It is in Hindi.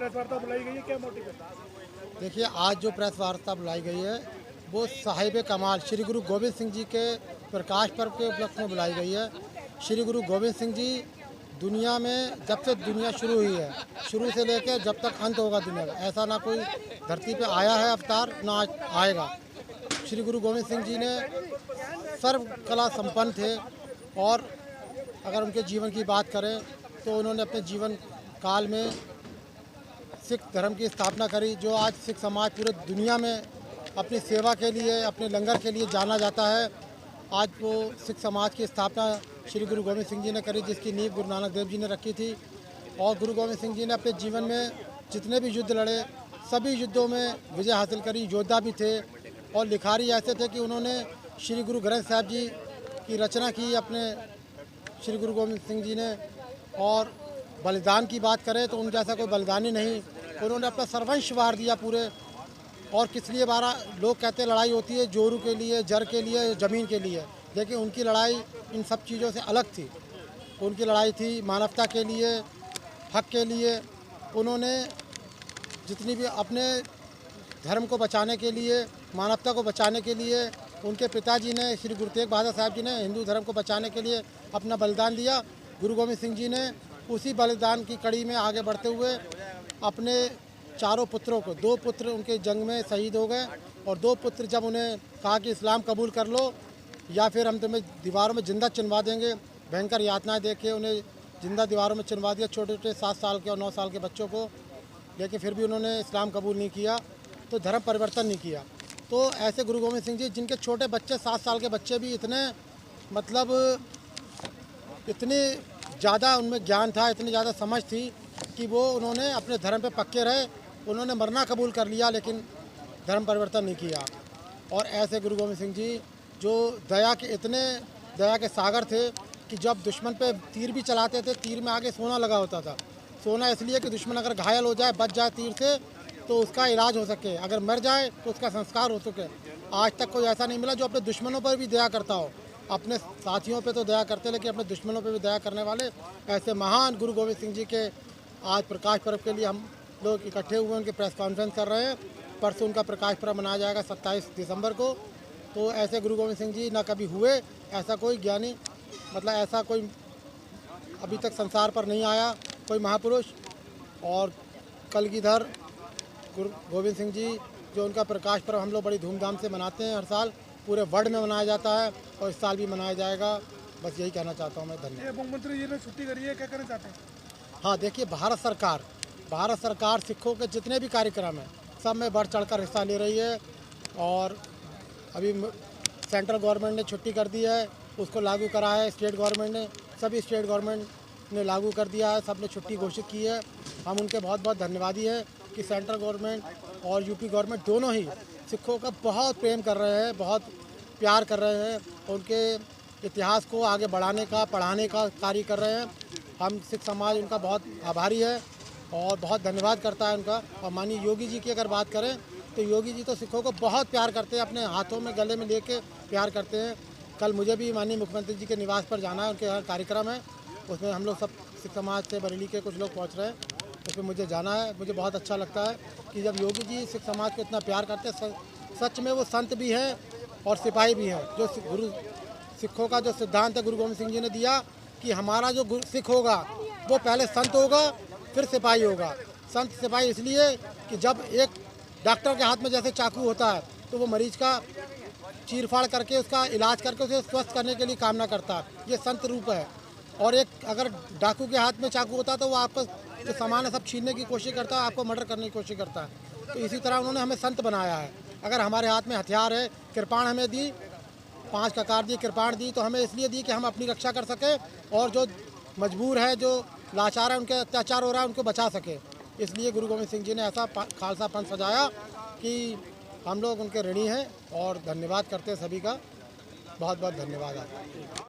प्रेस वार्ता बुलाई गई है, क्या मोटिव है? देखिए, आज जो प्रेस वार्ता बुलाई गई है वो साहिब कमाल श्री गुरु गोविंद सिंह जी के प्रकाश पर्व के उपलक्ष्य में बुलाई गई है। श्री गुरु गोविंद सिंह जी दुनिया में जब से दुनिया शुरू हुई है, शुरू से लेकर जब तक अंत होगा दुनिया का, ऐसा ना कोई धरती पे आया है अवतार, ना आएगा। श्री गुरु गोविंद सिंह जी ने सर्व कला संपन्न थे और अगर उनके जीवन की बात करें तो उन्होंने अपने जीवन काल में सिख धर्म की स्थापना करी, जो आज सिख समाज पूरे दुनिया में अपनी सेवा के लिए, अपने लंगर के लिए जाना जाता है। आज वो सिख समाज की स्थापना श्री गुरु गोविंद सिंह जी ने करी, जिसकी नींव गुरु नानक देव जी ने रखी थी। और गुरु गोविंद सिंह जी ने अपने जीवन में जितने भी युद्ध लड़े, सभी युद्धों में विजय हासिल करी, योद्धा भी थे और लिखारी ऐसे थे कि उन्होंने श्री गुरु ग्रंथ साहिब जी की रचना की अपने श्री गुरु गोविंद सिंह जी ने। और बलिदान की बात करें तो उन जैसा कोई बलिदानी नहीं, उन्होंने अपना सर्वंश वार दिया पूरे। और किस लिए वारा? लोग कहते हैं लड़ाई होती है जोरू के लिए, जर के लिए, ज़मीन के लिए, लेकिन उनकी लड़ाई इन सब चीज़ों से अलग थी। उनकी लड़ाई थी मानवता के लिए, हक के लिए। उन्होंने जितनी भी अपने धर्म को बचाने के लिए, मानवता को बचाने के लिए, उनके पिताजी ने श्री गुरु तेग बहादुर साहब जी ने हिंदू धर्म को बचाने के लिए अपना बलिदान दिया। गुरु गोविंद सिंह जी ने उसी बलिदान की कड़ी में आगे बढ़ते हुए अपने चारों पुत्रों को, 2 पुत्र उनके जंग में शहीद हो गए और 2 पुत्र जब उन्हें कहा कि इस्लाम कबूल कर लो या फिर हम तुम्हें दीवारों में जिंदा चिनवा देंगे, भयंकर यातनाएं देके उन्हें जिंदा दीवारों में चिनवा दिया, छोटे छोटे 7 साल के और 9 साल के बच्चों को। लेकिन फिर भी उन्होंने इस्लाम कबूल नहीं किया, तो धर्म परिवर्तन नहीं किया। तो ऐसे गुरु गोविंद सिंह जी, जिनके छोटे बच्चे 7 साल के बच्चे भी इतने इतनी ज़्यादा उनमें ज्ञान था, इतनी ज़्यादा समझ थी कि वो उन्होंने अपने धर्म पे पक्के रहे। उन्होंने मरना कबूल कर लिया लेकिन धर्म परिवर्तन नहीं किया। और ऐसे गुरु गोविंद सिंह जी जो दया के सागर थे कि जब दुश्मन पे तीर भी चलाते थे, तीर में आगे सोना लगा होता था। सोना इसलिए कि दुश्मन अगर घायल हो जाए, बच जाए तीर से, तो उसका इलाज हो सके, अगर मर जाए तो उसका संस्कार हो सके। आज तक कोई ऐसा नहीं मिला जो अपने दुश्मनों पर भी दया करता हो। अपने साथियों पे तो दया करते, लेकिन अपने दुश्मनों पे भी दया करने वाले ऐसे महान गुरु गोविंद सिंह जी के आज प्रकाश पर्व के लिए हम लोग इकट्ठे हुए, उनके प्रेस कॉन्फ्रेंस कर रहे हैं। परसों उनका प्रकाश पर्व मनाया जाएगा 27 दिसंबर को। तो ऐसे गुरु गोविंद सिंह जी ना कभी हुए, ऐसा कोई ज्ञानी, मतलब ऐसा कोई अभी तक संसार पर नहीं आया कोई महापुरुष। और कलगीधर गुरु गोविंद सिंह जी, जो उनका प्रकाश पर्व हम लोग बड़ी धूमधाम से मनाते हैं, हर साल पूरे वर्ल्ड में मनाया जाता है और इस साल भी मनाया जाएगा। बस यही कहना चाहता हूँ मैं। धन्यवाद। मुख्यमंत्री जी ने छुट्टी करी है, क्या कहना चाहते हैं? हाँ, देखिए, भारत सरकार सिखों के जितने भी कार्यक्रम हैं सब में बढ़ चढ़कर हिस्सा ले रही है। और अभी सेंट्रल गवर्नमेंट ने छुट्टी कर दी है, उसको लागू करा है स्टेट गवर्नमेंट ने, सभी स्टेट गवर्नमेंट ने लागू कर दिया है, सब ने छुट्टी घोषित की है। हम उनके बहुत बहुत धन्यवादी हैं कि सेंट्रल गवर्नमेंट और यूपी गवर्नमेंट दोनों ही सिखों का बहुत प्रेम कर रहे हैं, बहुत प्यार कर रहे हैं, उनके इतिहास को आगे बढ़ाने का, पढ़ाने का कार्य कर रहे हैं। हम सिख समाज उनका बहुत आभारी है और बहुत धन्यवाद करता है उनका। और माननीय योगी जी की अगर बात करें तो योगी जी तो सिखों को बहुत प्यार करते हैं, अपने हाथों में गले में लेके प्यार करते हैं। कल मुझे भी माननीय मुख्यमंत्री जी के निवास पर जाना है, उनके यहाँ कार्यक्रम है, उसमें हम लोग सब सिख समाज से बरेली के कुछ लोग पहुँच रहे हैं, उसमें मुझे जाना है। मुझे बहुत अच्छा लगता है कि जब योगी जी सिख समाज को इतना प्यार करते हैं, सच में वो संत भी हैं और सिपाही भी हैं। जो सिखों का जो सिद्धांत है गुरु गोविंद सिंह जी ने दिया कि हमारा जो सिख होगा वो पहले संत होगा फिर सिपाही होगा। संत सिपाही इसलिए कि जब एक डॉक्टर के हाथ में जैसे चाकू होता है तो वो मरीज का चीरफाड़ करके उसका इलाज करके उसे स्वस्थ करने के लिए कामना करता है, ये संत रूप है। और एक अगर डाकू के हाथ में चाकू होता है तो वो आपका जो सामान है सब छीनने की कोशिश करता है, आपको मर्डर करने की कोशिश करता है। तो इसी तरह उन्होंने हमें संत बनाया है। अगर हमारे हाथ में हथियार है, कृपाण हमें दी, 5 ककार दी, कृपाण दी, तो हमें इसलिए दी कि हम अपनी रक्षा कर सकें और जो मजबूर है, जो लाचार है, उनके अत्याचार हो रहा है, उनको बचा सके। इसलिए गुरु गोविंद सिंह जी ने ऐसा खालसा पंथ सजाया कि हम लोग उनके ऋणी हैं और धन्यवाद करते हैं सभी का। बहुत बहुत धन्यवाद आपका।